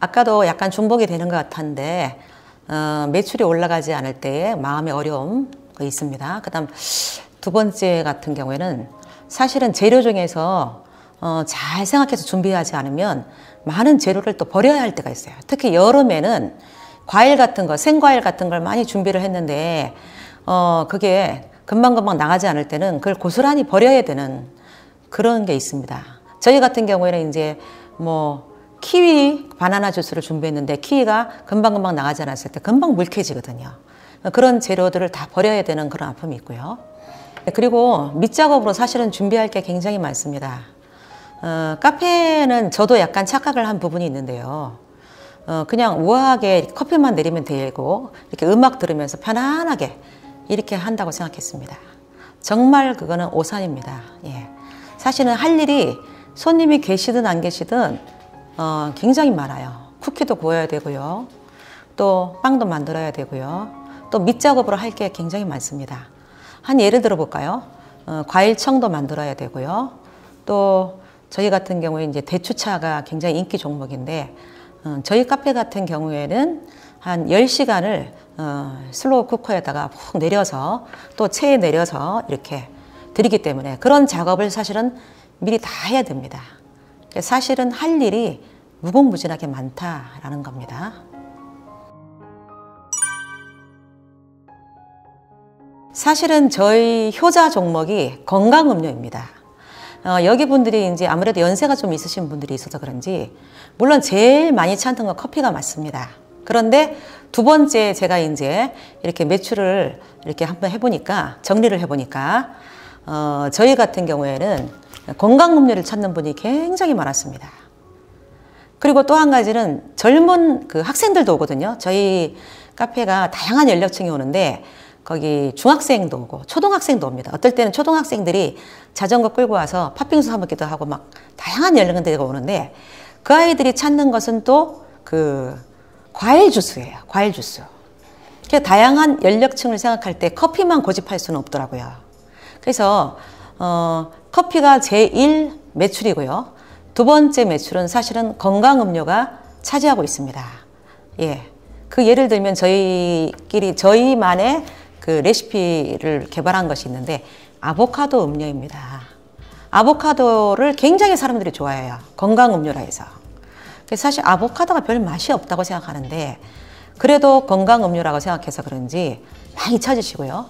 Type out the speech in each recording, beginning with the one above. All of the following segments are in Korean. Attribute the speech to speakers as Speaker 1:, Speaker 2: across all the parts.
Speaker 1: 아까도 약간 중복이 되는 것 같았는데 매출이 올라가지 않을 때에 마음의 어려움 있습니다. 그 다음 두 번째 같은 경우에는 사실은 재료 중에서 잘 생각해서 준비하지 않으면 많은 재료를 또 버려야 할 때가 있어요. 특히 여름에는 과일 같은 거, 생과일 같은 걸 많이 준비를 했는데 그게 금방금방 나가지 않을 때는 그걸 고스란히 버려야 되는 그런 게 있습니다. 저희 같은 경우에는 이제 뭐 키위 바나나 주스를 준비했는데 키위가 금방금방 나가지 않았을 때 금방 물개지거든요. 그런 재료들을 다 버려야 되는 그런 아픔이 있고요. 그리고 밑작업으로 사실은 준비할 게 굉장히 많습니다. 카페는 저도 약간 착각을 한 부분이 있는데요. 그냥 우아하게 커피만 내리면 되고 이렇게 음악 들으면서 편안하게 이렇게 한다고 생각했습니다. 정말 그거는 오산입니다. 예. 사실은 할 일이 손님이 계시든 안 계시든 굉장히 많아요. 쿠키도 구워야 되고요. 또 빵도 만들어야 되고요. 또 밑작업으로 할 게 굉장히 많습니다. 한 예를 들어 볼까요? 과일청도 만들어야 되고요. 또 저희 같은 경우에 이제 대추차가 굉장히 인기 종목인데 저희 카페 같은 경우에는 한 10시간을 슬로우 쿠커에다가 푹 내려서 또 체에 내려서 이렇게 드리기 때문에 그런 작업을 사실은 미리 다 해야 됩니다. 사실은 할 일이 무궁무진하게 많다라는 겁니다. 사실은 저희 효자 종목이 건강음료입니다. 여기 분들이 이제 아무래도 연세가 좀 있으신 분들이 있어서 그런지 물론 제일 많이 찾는 건 커피가 맞습니다. 그런데 두 번째 제가 이제 이렇게 매출을 이렇게 한번 해보니까 정리를 해보니까 저희 같은 경우에는 건강음료를 찾는 분이 굉장히 많았습니다. 그리고 또 한 가지는 젊은 그 학생들도 오거든요. 저희 카페가 다양한 연령층이 오는데 거기 중학생도 오고 초등학생도 옵니다. 어떨 때는 초등학생들이 자전거 끌고 와서 팥빙수 사 먹기도 하고 막 다양한 연령대가 오는데 그 아이들이 찾는 것은 또 그 과일 주스예요. 과일 주스. 다양한 연령층을 생각할 때 커피만 고집할 수는 없더라고요. 그래서 커피가 제1 매출이고요. 두 번째 매출은 사실은 건강음료가 차지하고 있습니다. 예. 그 예를 들면 저희만의 그 레시피를 개발한 것이 있는데 아보카도 음료입니다. 아보카도를 굉장히 사람들이 좋아해요. 건강음료라 해서. 그래서 사실 아보카도가 별 맛이 없다고 생각하는데 그래도 건강음료라고 생각해서 그런지 많이 찾으시고요.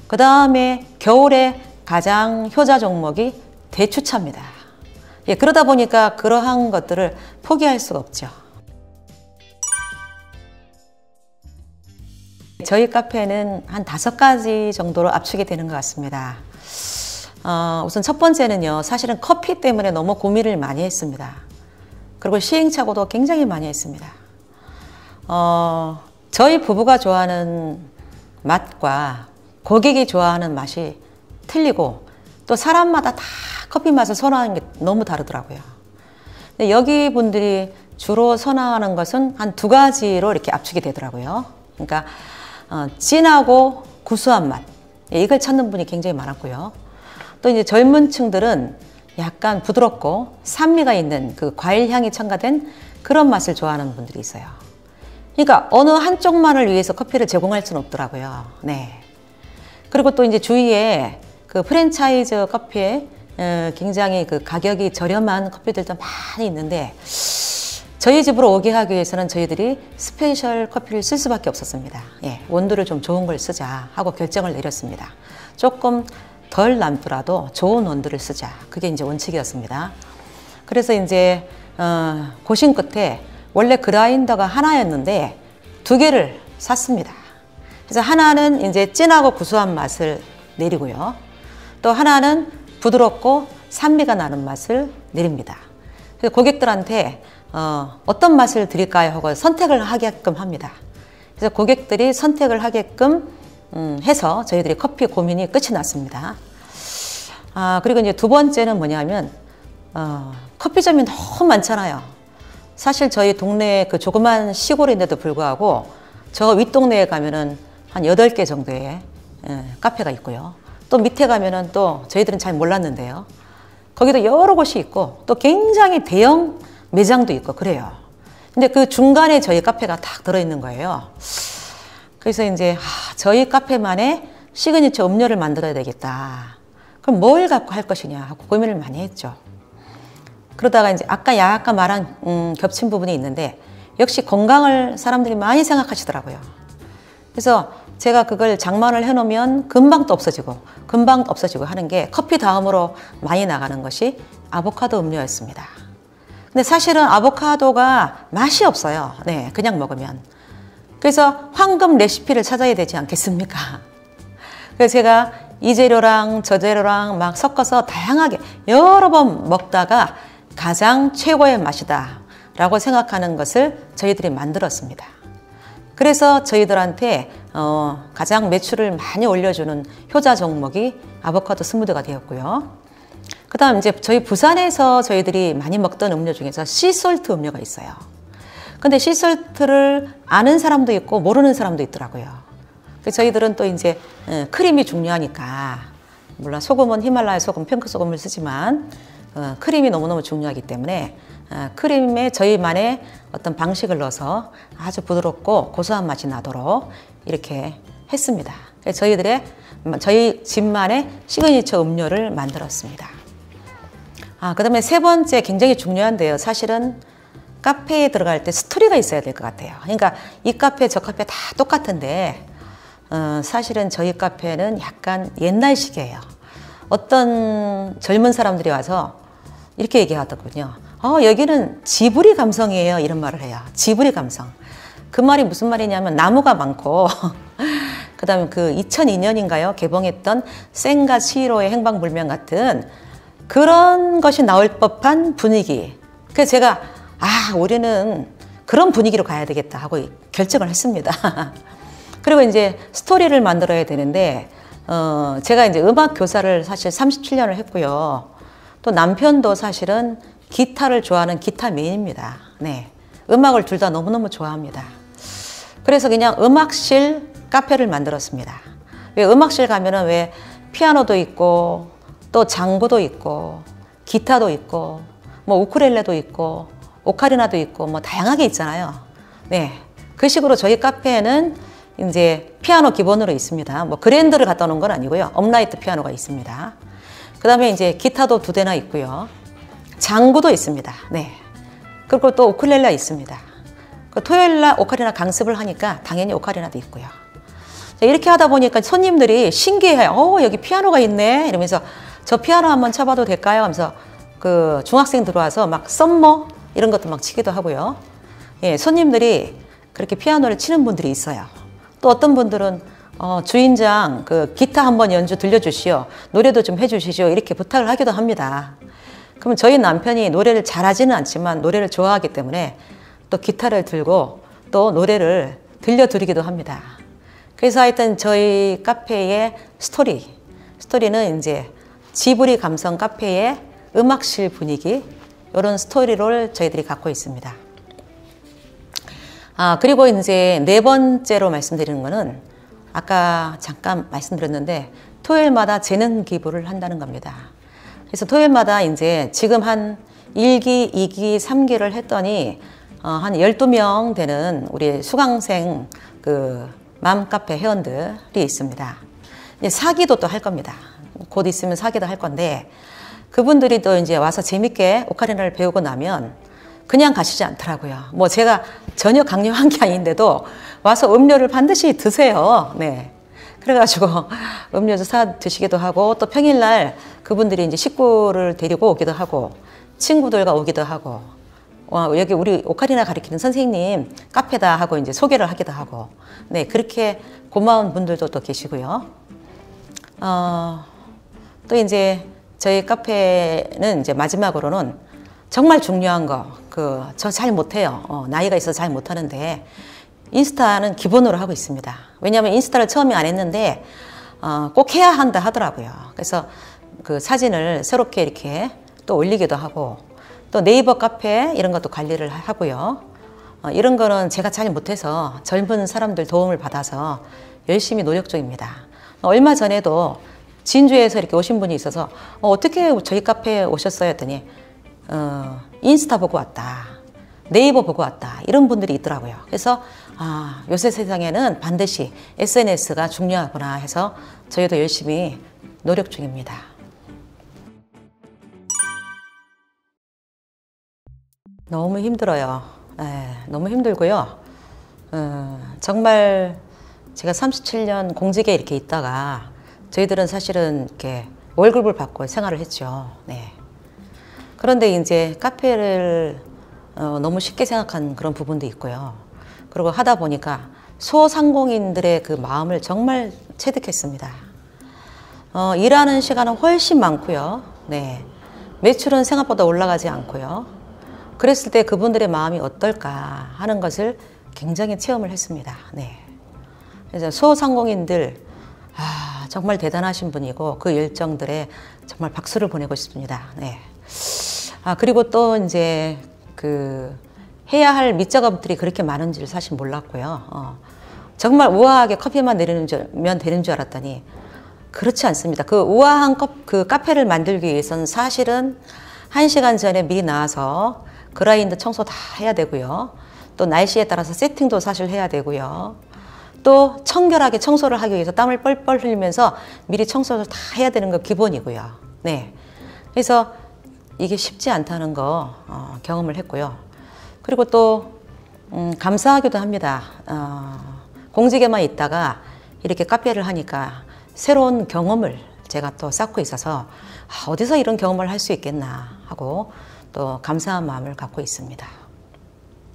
Speaker 1: 그 다음에 겨울에 가장 효자 종목이 대추차입니다. 예, 그러다 보니까 그러한 것들을 포기할 수가 없죠. 저희 카페는 한 5가지 정도로 압축이 되는 것 같습니다. 우선 첫 번째는요, 사실은 커피 때문에 너무 고민을 많이 했습니다. 그리고 시행착오도 굉장히 많이 했습니다. 저희 부부가 좋아하는 맛과 고객이 좋아하는 맛이 틀리고 또 사람마다 다 커피 맛을 선호하는 게 너무 다르더라고요. 근데 여기 분들이 주로 선호하는 것은 한 2가지로 이렇게 압축이 되더라고요. 그러니까 진하고 구수한 맛, 이걸 찾는 분이 굉장히 많았고요. 또 이제 젊은 층들은 약간 부드럽고 산미가 있는 그 과일 향이 첨가된 그런 맛을 좋아하는 분들이 있어요. 그러니까 어느 한쪽만을 위해서 커피를 제공할 수는 없더라고요. 네. 그리고 또 이제 주위에 그 프랜차이즈 커피에 굉장히 그 가격이 저렴한 커피들도 많이 있는데 저희 집으로 오게 하기 위해서는 저희들이 스페셜 커피를 쓸 수밖에 없었습니다. 예, 원두를 좀 좋은 걸 쓰자 하고 결정을 내렸습니다. 조금 덜 남더라도 좋은 원두를 쓰자. 그게 이제 원칙이었습니다. 그래서 이제 고심 끝에 원래 그라인더가 하나였는데 2개를 샀습니다. 그래서 하나는 이제 진하고 구수한 맛을 내리고요. 또 하나는 부드럽고 산미가 나는 맛을 내립니다. 그래서 고객들한테 어떤 맛을 드릴까요? 하고 선택을 하게끔 합니다. 그래서 고객들이 선택을 하게끔 해서 저희들이 커피 고민이 끝이 났습니다. 그리고 이제 두 번째는 뭐냐면 커피점이 너무 많잖아요. 사실 저희 동네에 그 조그만 시골인데도 불구하고 저 윗동네에 가면은 한 8개 정도의 카페가 있고요. 또 밑에 가면은 또 저희들은 잘 몰랐는데요. 거기도 여러 곳이 있고 또 굉장히 대형 매장도 있고 그래요. 근데 그 중간에 저희 카페가 딱 들어있는 거예요. 그래서 이제 저희 카페만의 시그니처 음료를 만들어야 되겠다. 그럼 뭘 갖고 할 것이냐 하고 고민을 많이 했죠. 그러다가 이제 아까 약간 말한 겹친 부분이 있는데 역시 건강을 사람들이 많이 생각하시더라고요. 그래서 제가 그걸 장만을 해놓으면 금방 또 없어지고 금방 없어지고 하는 게 커피 다음으로 많이 나가는 것이 아보카도 음료였습니다. 근데 사실은 아보카도가 맛이 없어요. 네, 그냥 먹으면. 그래서 황금 레시피를 찾아야 되지 않겠습니까? 그래서 제가 이 재료랑 저 재료랑 막 섞어서 다양하게 여러 번 먹다가 가장 최고의 맛이다 라고 생각하는 것을 저희들이 만들었습니다. 그래서 저희들한테 가장 매출을 많이 올려주는 효자 종목이 아보카도 스무디가 되었고요. 그 다음 이제 저희 부산에서 저희들이 많이 먹던 음료 중에서 씨솔트 음료가 있어요. 근데 씨솔트를 아는 사람도 있고 모르는 사람도 있더라고요. 그래서 저희들은 또 이제 크림이 중요하니까, 물론 소금은 히말라야 소금, 핑크 소금을 쓰지만 크림이 너무너무 중요하기 때문에 크림에 저희만의 어떤 방식을 넣어서 아주 부드럽고 고소한 맛이 나도록 이렇게 했습니다. 그래서 저희 집만의 시그니처 음료를 만들었습니다. 그 다음에 세 번째 굉장히 중요한데요. 사실은 카페에 들어갈 때 스토리가 있어야 될 것 같아요. 그러니까 이 카페 저 카페 다 똑같은데 사실은 저희 카페는 약간 옛날식이에요. 어떤 젊은 사람들이 와서 이렇게 얘기하더군요. 여기는 지브리 감성이에요. 이런 말을 해요. 지브리 감성. 그 말이 무슨 말이냐면 나무가 많고 그 다음에 그 2002년인가요? 개봉했던 센과 치히로의 행방불명 같은 그런 것이 나올 법한 분위기. 그래서 제가 우리는 그런 분위기로 가야 되겠다 하고 결정을 했습니다. 그리고 이제 스토리를 만들어야 되는데 제가 이제 음악 교사를 사실 37년을 했고요. 또 남편도 사실은 기타를 좋아하는 기타 메인입니다. 네, 음악을 둘 다 너무너무 좋아합니다. 그래서 그냥 음악실 카페를 만들었습니다. 왜 음악실 가면은 왜 피아노도 있고 또 장구도 있고 기타도 있고 뭐 우쿨렐레도 있고 오카리나도 있고 뭐 다양하게 있잖아요. 네, 그 식으로 저희 카페에는 이제 피아노 기본으로 있습니다. 뭐 그랜드를 갖다 놓은 건 아니고요. 업라이트 피아노가 있습니다. 그 다음에 이제 기타도 2대나 있고요. 장구도 있습니다. 네. 그리고 또 우쿨렐레가 있습니다. 토요일날 오카리나 강습을 하니까 당연히 오카리나도 있고요. 이렇게 하다 보니까 손님들이 신기해요. 여기 피아노가 있네. 이러면서 저 피아노 한번 쳐봐도 될까요? 하면서 그 중학생 들어와서 막 썸머 이런 것도 막 치기도 하고요. 예, 손님들이 그렇게 피아노를 치는 분들이 있어요. 또 어떤 분들은 주인장 그 기타 한번 연주 들려주시오. 노래도 좀 해주시죠. 이렇게 부탁을 하기도 합니다. 그러면 저희 남편이 노래를 잘하지는 않지만 노래를 좋아하기 때문에 또 기타를 들고 또 노래를 들려드리기도 합니다. 그래서 하여튼 저희 카페의 스토리는 이제 지브리 감성 카페의 음악실 분위기, 이런 스토리를 저희들이 갖고 있습니다. 그리고 이제 네 번째로 말씀드리는 거는 아까 잠깐 말씀드렸는데 토요일마다 재능 기부를 한다는 겁니다. 그래서 토요일마다 이제 지금 한 1기, 2기, 3기를 했더니 한 12명 되는 우리 수강생 그 맘카페 회원들이 있습니다. 이제 4기도 또 할 겁니다. 곧 있으면 4기도 할 건데 그분들이 또 이제 와서 재밌게 오카리나를 배우고 나면 그냥 가시지 않더라고요. 뭐 제가 전혀 강요한 게 아닌데도 와서 음료를 반드시 드세요. 네. 그래가지고 음료도 사 드시기도 하고 또 평일날 그분들이 이제 식구를 데리고 오기도 하고 친구들과 오기도 하고 여기 우리 오카리나 가르치는 선생님 카페다 하고 이제 소개를 하기도 하고 네, 그렇게 고마운 분들도 또 계시고요. 또 이제 저희 카페는 이제 마지막으로는 정말 중요한 거, 저 잘 못해요. 나이가 있어서 잘 못하는데 인스타는 기본으로 하고 있습니다. 왜냐하면 인스타를 처음에 안 했는데 꼭 해야 한다 하더라고요. 그래서 그 사진을 새롭게 이렇게 또 올리기도 하고 또 네이버 카페 이런 것도 관리를 하고요. 이런 거는 제가 잘 못해서 젊은 사람들 도움을 받아서 열심히 노력 중입니다. 얼마 전에도 진주에서 이렇게 오신 분이 있어서 어떻게 저희 카페에 오셨어요? 했더니 인스타 보고 왔다. 네이버 보고 왔다. 이런 분들이 있더라고요. 그래서 요새 세상에는 반드시 SNS가 중요하구나 해서 저희도 열심히 노력 중입니다. 너무 힘들어요. 너무 힘들고요. 정말 제가 37년 공직에 이렇게 있다가 저희들은 사실은 이렇게 월급을 받고 생활을 했죠. 네. 그런데 이제 카페를 너무 쉽게 생각한 그런 부분도 있고요. 그리고 하다 보니까 소상공인들의 그 마음을 정말 체득했습니다. 일하는 시간은 훨씬 많고요. 네. 매출은 생각보다 올라가지 않고요. 그랬을 때 그분들의 마음이 어떨까 하는 것을 굉장히 체험을 했습니다. 네. 그래서 소상공인들 정말 대단하신 분이고 그 열정들에 정말 박수를 보내고 싶습니다. 네. 그리고 또 이제 해야 할 밑작업들이 그렇게 많은 줄 사실 몰랐고요. 정말 우아하게 커피만 내리면 되는 줄 알았더니 그렇지 않습니다. 그 우아한 그 카페를 만들기 위해서는 사실은 1시간 전에 미리 나와서 그라인드 청소 다 해야 되고요. 또 날씨에 따라서 세팅도 사실 해야 되고요. 또 청결하게 청소를 하기 위해서 땀을 뻘뻘 흘리면서 미리 청소를 다 해야 되는 거 기본이고요. 네. 그래서 이게 쉽지 않다는 거 경험을 했고요. 그리고 또 감사하기도 합니다. 공직에만 있다가 이렇게 카페를 하니까 새로운 경험을 제가 또 쌓고 있어서 어디서 이런 경험을 할 수 있겠나 하고 또 감사한 마음을 갖고 있습니다.